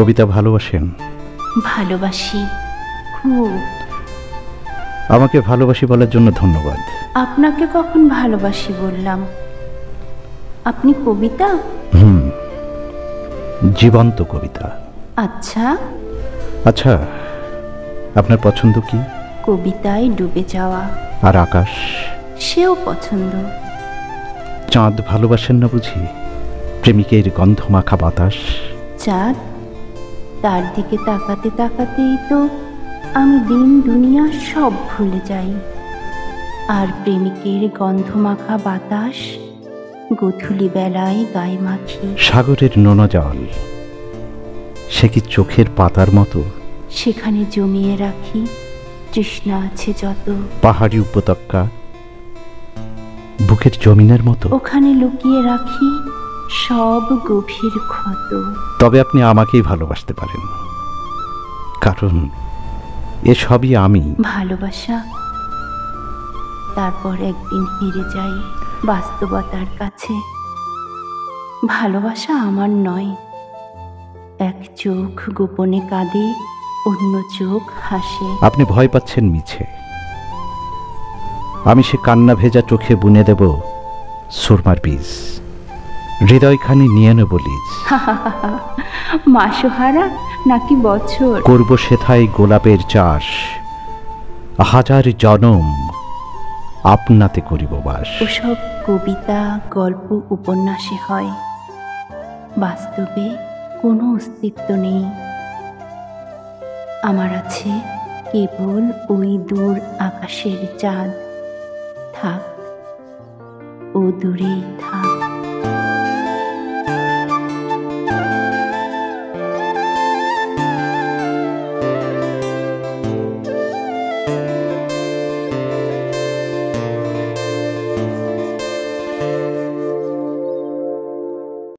কবিতা ভালোবাসেন? ভালোবাসি খুব। আমাকে ভালোবাসি বলার জন্য ধন্যবাদ। আপনাকে কখন ভালোবাসি বললাম? আপনি কবিতা? জীবন্ত কবিতা। আচ্ছা আচ্ছা, আপনার পছন্দ কি? কবিতায় ডুবে যাওয়া। আর আকাশ? সেও পছন্দ। চাঁদ ভালোবাসেন না বুঝি? প্রেমিকের গন্ধমাখা বাতাস। চাঁদ, তার দিকে তাকাতে তাকাতেই তো আমি দিন দুনিয়া সব ভুলে যাই। আর প্রেমিকের গন্ধমাখা বাতাস গোধূলি বেলায় গায়ে মাখি। সাগরের নোনা জল, সে কি চোখের পাতার মতো? সেখানে জমিয়ে রাখি তৃষ্ণা আছে যত। পাহাড়ি উপত্যকা বুকের জমিনের মতো। ওখানে লুকিয়ে রাখি সব গভীর ক্ষত। তবে আপনি আমাকেই ভালোবাসতে পারেন, কারণ এসবই আমি। ভালোবাসা, তারপর একদিন হেরে যাই বাস্তবতার কাছে। ভালোবাসা আমার নয়। এক চোখ গোপনে কাঁদে, অন্য চোখ হাসে। আপনি ভয় পাচ্ছেন মিছে। আমি সে কান্না ভেজা চোখে বুনে দেব সুরমার বীজ, হৃদয়খানি নিয়ে নেব লিজ। মাসোহারা নাকি বছর? করব সেথায় গোলাপের চাষ, হাজার জনম আপনাতে করিব বাস। ওসব কবিতা গল্প উপন্যাসে হয়, বাস্তবে কোনো অস্তিত্ব নেই। আমার আছে কেবল ওই দূর আকাশের চাঁদ। থাক, ও দূরেই থাক।